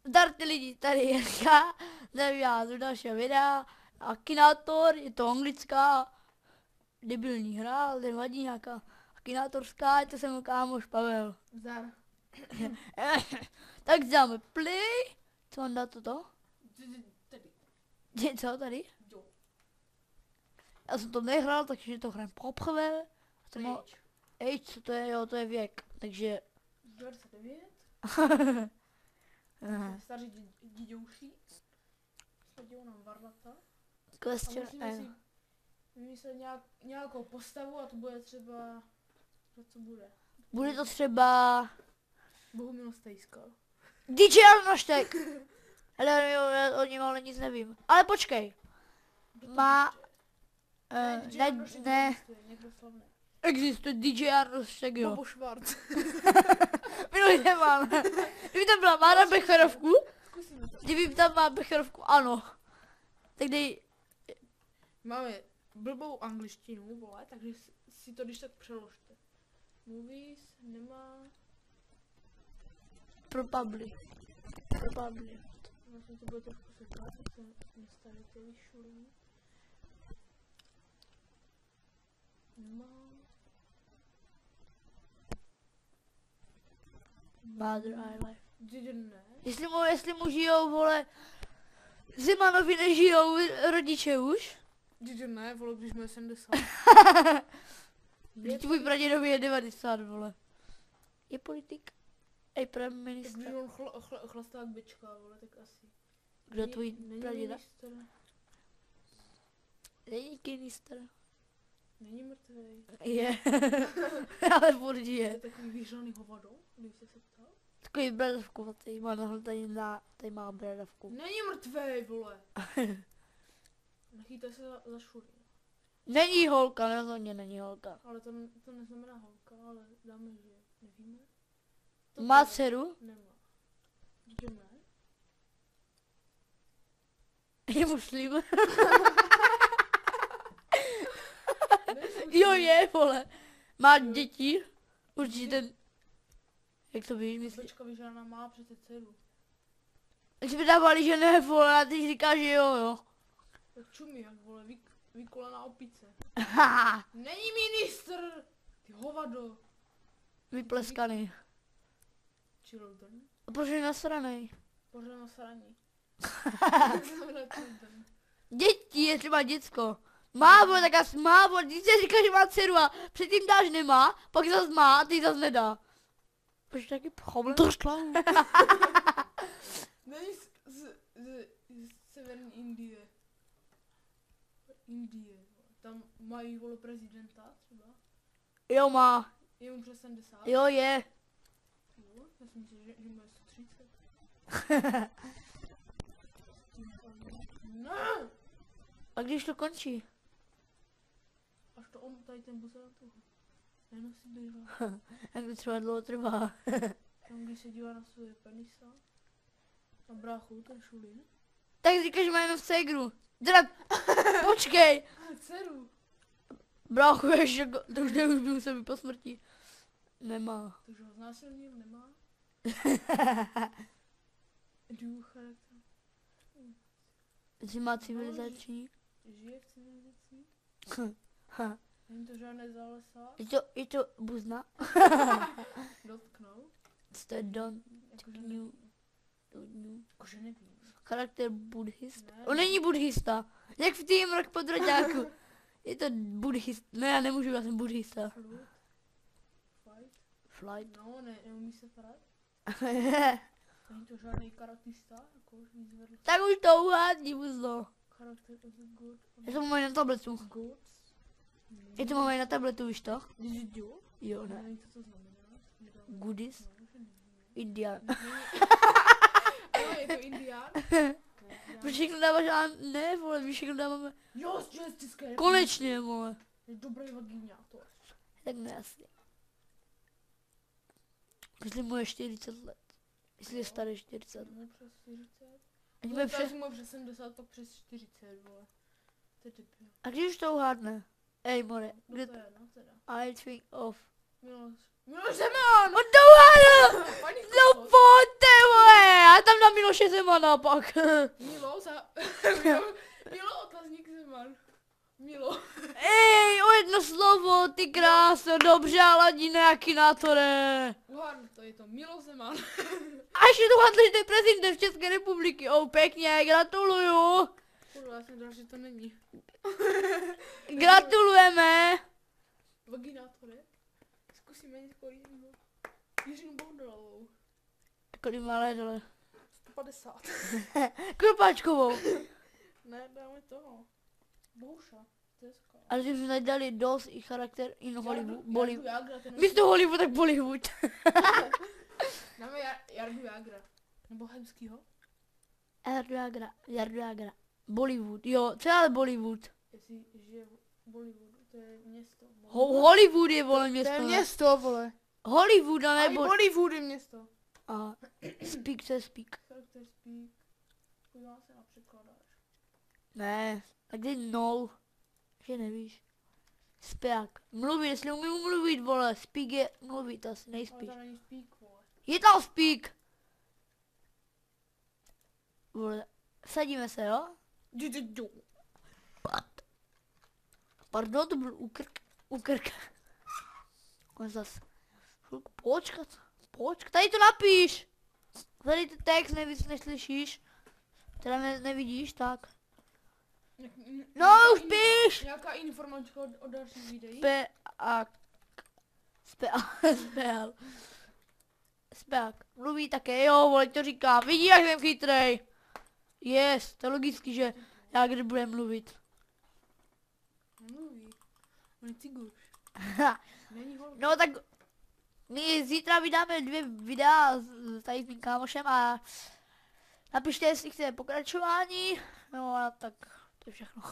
Zdar ty lidi, tady Jirka, nevím já z dalšího videa, Akinator, je to anglická debilní hra, ale nevadí nějaká akinátorská, je to se mu kámoš Pavel. Zdar. Tak dáme play, co mám dát toto? Tady. Co tady? Jo. Já jsem to nehrál, takže to hrajem poprvé. Pryč. Age, co to je, jo, to je věk, takže... 29. Starý díďouší. Sladil nám Varlata. A Question musíme si vymyslet nějakou postavu a to bude třeba... Co bude? Bude to třeba... Bohumil Stejska. DJ Arnoštek! Ale já o něm ale nic nevím. Ale počkej. Má... ne. Někdo slavný. Existuje DJ Arnoštek, jo. Bobo Schwarz. Minulý nemám. Kdyby tam byla Mára Becherovku, Zkusíme to. kdyby tam má Becherovku, ano. Tak dej... Máme blbou angličtinu, vole, takže si to když tak přeložte. Movies nemá... Probably. Vlastně to bude trošku sekat, tak se nastavíte vyšulí. Nemá... Mother I life. Ne. Jestli mu žijou, vole... Zimanovi nežijou rodiče už. Ne, vole, když jsme 70. Vždyť tvůj pradědovi je 90, vole. Je politik. Ej, prime Tak ministr. když on chlastá jak bička, vole, tak asi. Kdo tvůj Není praděda? ministr, Není ministr. není mrtvej. Je. Ale furt Je je. takový vyžraný hovado, když jste se ptal. Takový bradavkovatý, má nahle tady má bradavku. Není mrtvej, vole. Nechytaj se za šury. Není holka, rozhodně není holka. Ale to neznamená holka, ale dáme, že nevíme. Má dceru? Nemá. Že ne? Je muslim. Nejsem Jo, je, vole. Má děti. Určitě. Jak to víš, myslíš? Bička vyžraná má přece dceru. Jsme dávali, že ne, vole, a ty říkáš, že jo, jo. Tak čumí, jak vole, vykolená opice. Haha, Není ministr! Ty hovado. vypleskaný. Children. A proč je nasranej? Pořád na sraní. Children. Děti, je třeba děcko. Má, vole, tak asi má, vole, když se říká, že má dceru a předtím dáš nemá, pak zas má a ty zas nedá. Proč taky problém? Není z severní Indie. Indie. Tam mají, vole, prezidenta třeba. Jo, má. Je mu přes 70. Jo, je. Jo, já si myslím, že má 130. Ne! A když to končí? Až to on tady ten buzá toho. Jenom si bývá. Jak to třeba dlouho trvá. Tam když se dívá na svoje penisa. Na bráchu, ten šulín. Tak říkáš, že má jenom ségru. Teda, počkej. Dceru. Bráchu, ještě, to už neužbil se mi po smrti. Nemá. Takže ho znásilnil, nemá. Duch charakter. Že má civilizační. Žije v civilizaci. Ha. Není to žádné zálesa. Je to buzna? Dotknout. Co to je don? Jakože New. Jakože nevím. Charakter buddhist. Ne. On není buddhista. Jak v tým rok po droďáku. Je to buddhist. Ne, já nemůžu, já jsem buddhista. Float. Fight. Flight. No, neumí se parat. Není to žádný karatista. Jako výzvedl. Tak už to uhádni, buzno. Charakter of the god. Já to mám na tabletu. Gods. Je to mám na tabletu, víš to? Did you? Jo, ne. Nevím, co to znamená. Goodies. No, že nevím. Indian. Jo, je to Indián. Proč všechno dáváš ne, vole, my všechno dáváme. Jo, z České republiky. Konečně, vole. Je dobrý vagíňátor. Tak nejasný. Jestli mu je 40 let. Jestli je starý 40 let. Mu přes 40. Ať No, bude tak přes... mu přes 70, pak přes 40, vole. To je typy. A když už to uhádne? Ej, more. No Kde to to... je, no teda. I think of... Miloš Zeman! On to uhádl! Paní No pojďte, vole! Já tam dám Miloše Zemana pak. Milo, Milo, otazník Zeman. Milo. Ej, o jedno slovo, ty kráso, dobře, Aladine, Akinátore. Uhádnu to, je to Milo Zeman. A ještě to hadli, že to je prezident České republiky. Pěkně, gratuluju. Kurva, já jsem dal, že to není. Gratulujeme. Vagínátore. Zkusíme něco jiného. Jiřinu Bohdalovou. Kolik malé dole. 150. Krupačkovou. Ne, dáme toho. Bouša. Teska. Ale že jsme tady dali dost i charakter in Hollywood. Bollywood. Jágra, ten Místo Hollywood, tak Bollywood. dáme Jardu Jágra. Nebo Hemskýho. Jardu Jagra. Bollywood, jo, co je ale Bollywood? Jestli žije v Bollywoodu, to je město. Hollywood je, vole, město. To je ne? město, vole. Hollywood, a A i nebo... Bollywood je město. A speak se speak. Character speak. Podívám se na překladáč. Ne, tak dej no. Že nevíš. Speak. Mluvit, jestli umím mluvit, vole. Speak je mluvit, asi Ale nejspíš. tam není speak, vole. Je tam speak. Vole, sadíme se, jo? Pardon, to byl ukrk. Zas. Počkat. Tady to napíš. Tady ten text neslyšíš. Teda nevidíš, tak. No, už píš. Nějaká informačka o dalších videích? Speak. Mluví také, jo, vole, to říkám. Vidí, jak jsem chytrej. Yes, to je logicky, že já kdy budem mluvit. Mluví. On je ciguš. Není holka. No tak my zítra vydáme 2 videa tady s mým kámošem a napište, jestli chcete pokračování. No a tak to je všechno.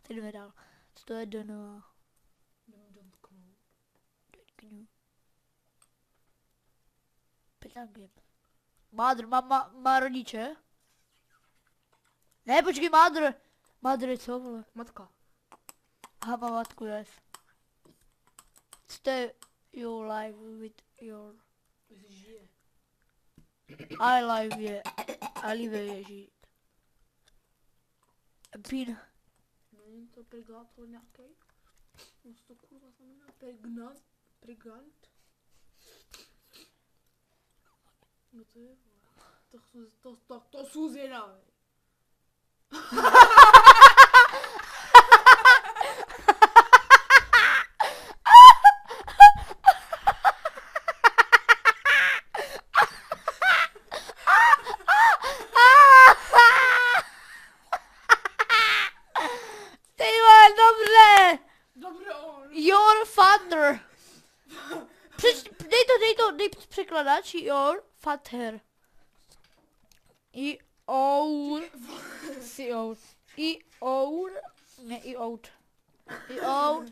Teď jdeme dál. Co to je Dono? Peťanky. Mádr, má rodiče? Ne, počkej, Mádr je co, vole? Matka. Aha, má matku, yes. Co to je your life with your... Jestli žije. I live je... I live je žít. Pin. Není to pregátor nějaký? Co to kurva znamená? Pregant? No to je, vole. To jsou zvědavé. Ty vole, dobře! Dobře on. Your father. Dej překladač. Your father. I our. Si our. I our. Ne, i out. I our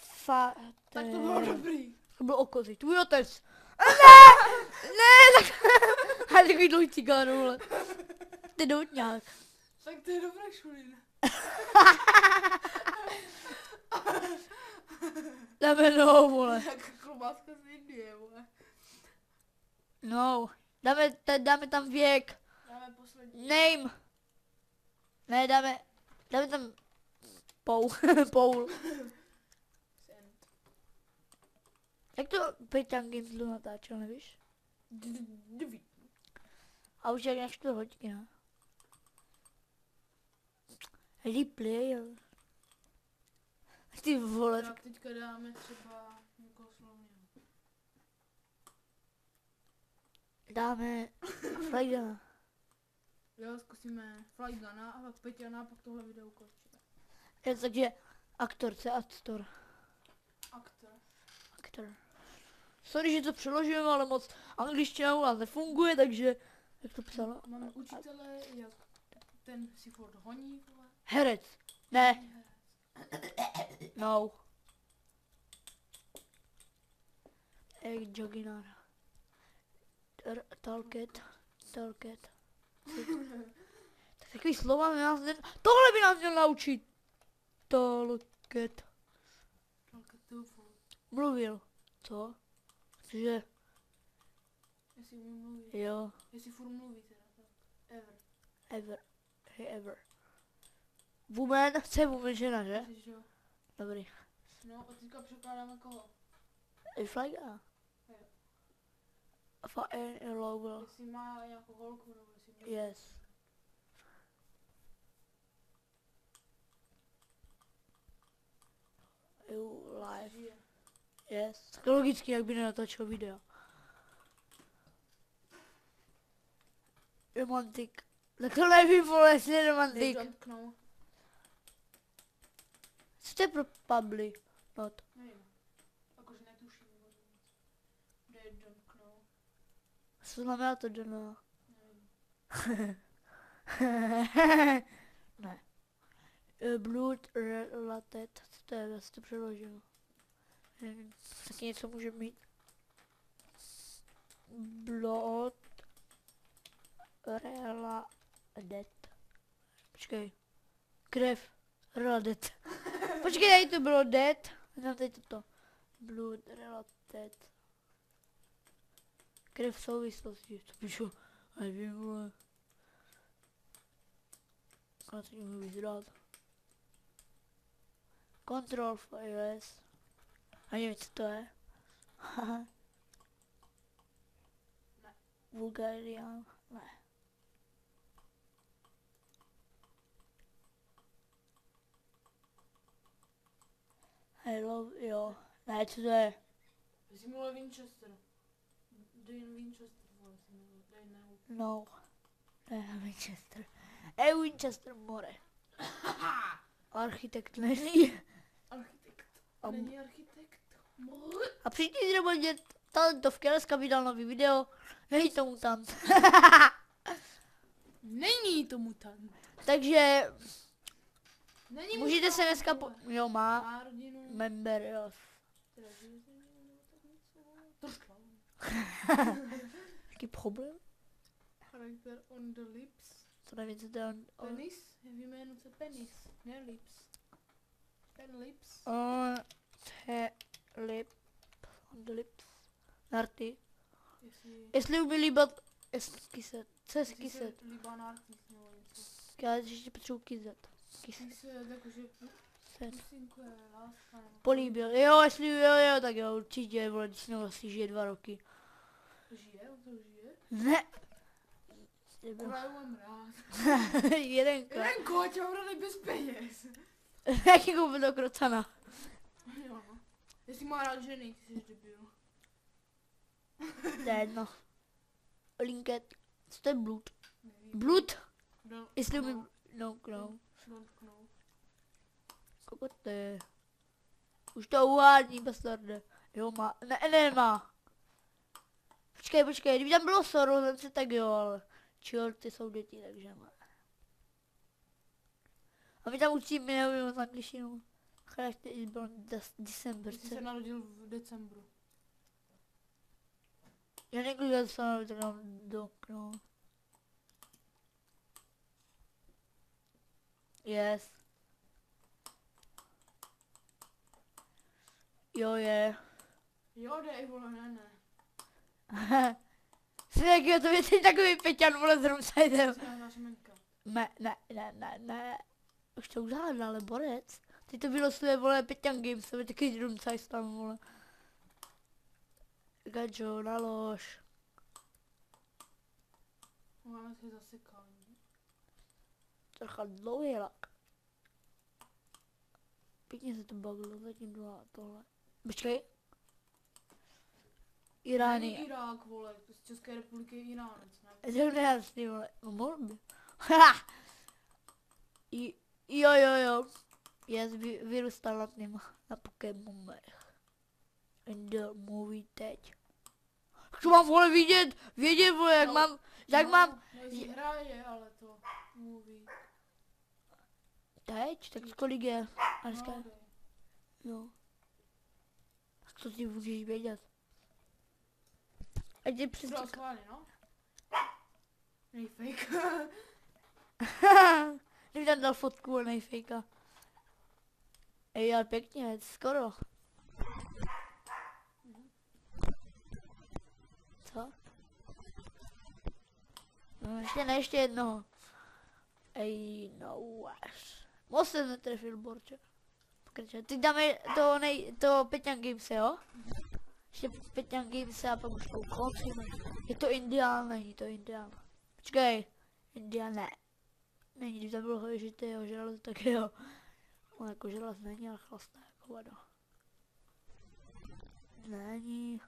father. Tak to bylo dobrý. To byl okozy. Tvůj otec. Ne, tak. A takový dlouhý cigáro, vole. Ty doutňák. Tak to je dobré, Šulín. Dáme no, vole. Jak klobáska z Indie, vole. No. Dáme tam věk. Dáme poslední. Name. Ne, dáme tam Paul. Send. Jak to Peťan Games dlouho natáčel, nevíš? Dví. A už jak 4 hodiny, ne? Replay. Ty vole. Tak teďka dáme třeba někoho slovného. Dáme Flygana. Jo, zkusíme Flygana a pak Peťana a pak tohle video ukončíme. Takže aktor, co je aktor? Aktor. Sorry, že to přeložím, ale moc angličtina u nás nefunguje, takže jak to psala? Máme učitele, jak ten si furt honí, vole. Herec. Ne. No. Joginara. Talket. Tak takový slova by nás tohle by nás měl naučit. Talket. Mluvil. Co? Cože? Jestli umí mluvit. Jo. Jestli furt mluví teda tak. Ever. Ever. Hey, ever. Woman, co je woman žena, že? Myslíš, že jo? Dobrý. No, a teďka překládáme koho? Flaga. Jo. A logo. Jestli má nějakou holku, nebo jestli má... Yes. You live. Žije. Yes. Tak logicky, jak by nenatočil video. Romantik. Tak to nevím, vole, jestli je romantik. They don't know. Co to je pro publi? Not. Nevím. Jakože netuším, nebo nic. They don't know. Co znamená to dno? Nevím. Ne. Blood related. Co to je? Já si to přeložil. Nevím, taky něco může mít. Blood related. Počkej. Krev. Related. Počkej, tady to bylo dead. A tady toto. Blood related. Krev v souvislosti. To píšu. Nevím, vole. A teď můžu vyzrát. Control files. A nevím, co to je. Haha. Ne. Bulgarian. Ne. Hello, jo. Ne, co to je? Jestli mluví Winchester. Dane Winchester, vole, si mluví. Dane No. Ne, Winchester. Winchester more. Architekt není. Architekt. A- Není architekt. A přijďte zrobit talentovky, dneska vydal nový video. Není to mutant. Není to mutant. Takže Není můžete se dneska jo, má. Má rodinu. Member, jo. Teda žije se mnou, nebo tak něco. Trošku. Jaký problém? Charakter on the lips. To nevím, co to je. Penis? Je v jménu se penis, ne lips. Pen lips. On the lip. On the lips. Narty. Jestli umí líbat. Kyset. Co je kyset? Líbá narcis nebo něco. Já ještě potřebuji kyset. Kyset. Kyset, jakože Set. pusinko je láska. Nebo Políbil. Jo, jestli jo, tak jo, určitě, vole, když jsem asi žije 2 roky. žije? On to žije? Ne. Kurva, já mám rád. Jedenka. Jeden koč, mám rád bez peněz. Jaký koupil do krocana? Jo, no. Jestli má rád ženy, ty jsi debil. To je jedno. Linket. Co to je blood? Nevím. Blood? Don't Jestli know. umí. No, no. Don't know. Kolik to je? Už to uvádí, bastarde. Jo, má. Ne, nemá. Počkej, kdyby tam bylo sorozence, tak jo, ale čorty jsou děti, takže má. A my tam učíme, nevím z angličtinu. Charakter is born December. Ty jsi se narodil v decembru. Já někdy se narodil do no. Yes. Jo, je. Jo, dej, vole, ne. Synek, jo, to je teď takový Peťan, vole, s roomsidem. Co je naše menka? Ne. Už to udělal, ale borec. Teď to bylo své, vole, Peťan Games, to je taky roomside tam, vole. Gadžo, nalož. Máme si zasekání. Trocha dlouhý lak. Pěkně se to bavilo, zatím dva tohle. Počkej. Irány. Není Irák, vole, z České republiky je Iránec, ne? To je jasný, vole. No mohl by. Ha! Jo. Já vyrůstal na Pokémonech. In the movie teď. Co mám, vole, vědět, vole, jak No, mám, jak mám. No, jestli hraje, ale to mluví. Teď? Tak kolik je? A dneska, No, dej. jo. Tak to ty můžeš vědět. Ať je přes Bylo schválně, no? Nej fake. Kdyby tam dal fotku a nejfejka. Ej, ale pěkně, skoro. Co? Ještě ne, ještě jednoho. Ej, no až. Moc jsem netrefil, Borče. Pokračuje. Teď dáme to Peťan Games, jo? Ještě Peťan Games a pak už to ukončíme. Je to Indián, není to Indián. Počkej, Indián ne. Není, když tam bylo, že to je jeho žralot, tak jo. On jako žralot není, ale chlastá jako voda. Není.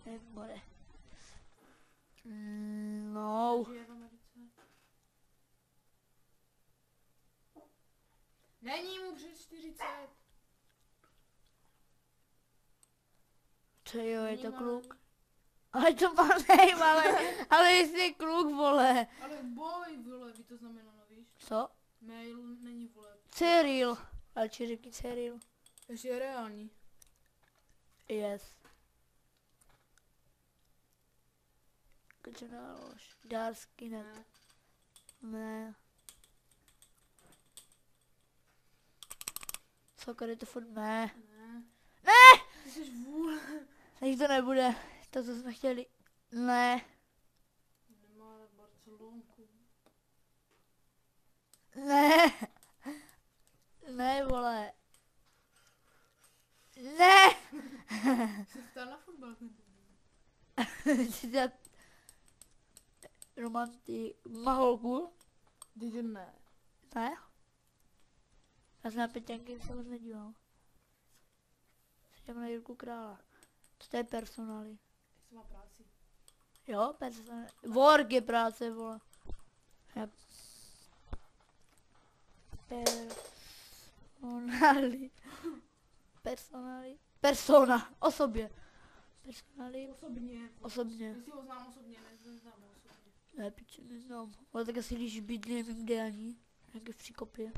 Nebude. No. Žije v Americe. Není mu přes 40. Co jo, je Není to malý. kluk. Ale to malej, ale jestli je kluk, vole. Ale boj, vole, by to znamenalo, víš? Co? Mail není, vole. Cyril. Ale či řekni Cyril. Ještě je reální. Yes. Koče nálož. Darskinet. Ne. Ne. Co, je to furt ne. Ne. Ne! Ty jsi vůle. Takže to nebude. To, co jsme chtěli. Ne. Nemá rád Barcelonku. Ne. Ne, vole. Ne! Jsi ptal na fotbal ten Jsi dělat Maholku? Did ne. Ne? Já jsem na Peťanky se moc nedíval. Jsem na Jirku Krála. Co to je personály? Jak se má práci? Jo, personály. Work je práce, vole. Yep. Personály. Personály. Persona. Osobě. Personály. Osobně. Osobně. Jestli ho znám osobně, neznám ho osobně. Ne, piče, neznám. Ale tak asi když bydlím, nevím kde ani. Nějaké v Příkopě.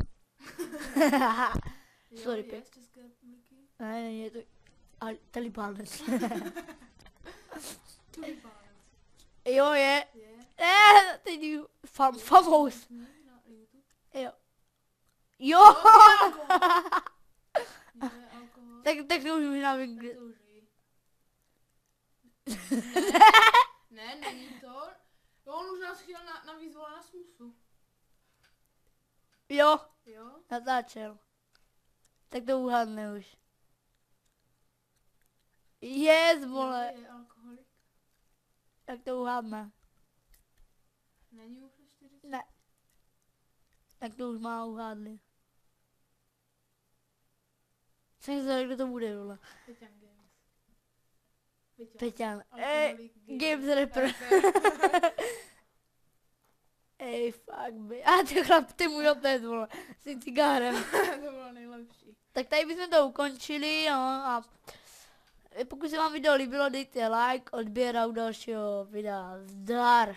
Sorry, je pěk. z České republiky? Ne, je to Talibánec. Tulipánec. Jo, je. Je? Teď jdu. Famous. Na YouTube? Jo. Jo! Je alkohol. tak to už možná vím, Tak kde. to už ví. Ne, není to. Jo, on už nás chtěl na výzvole na smusu. Jo, Jo? natáčel. Tak to uhádne už. Yes, vole. Je alkoholik. Tak to uhádne. Není mu přes 40. Ne. Tak to už má uhádli. Jsem zvědavý, kdo to bude, vole. Peťan Games. Peťan. Alkoholik Games rapper. Rapper. Ej, fuck me. A ty chlap, ty můj otec, vole. S tím cigárem. To bylo nejlepší. Tak tady bychom to ukončili, no, a pokud se vám video líbilo, dejte like, odběr a u dalšího videa. Zdar.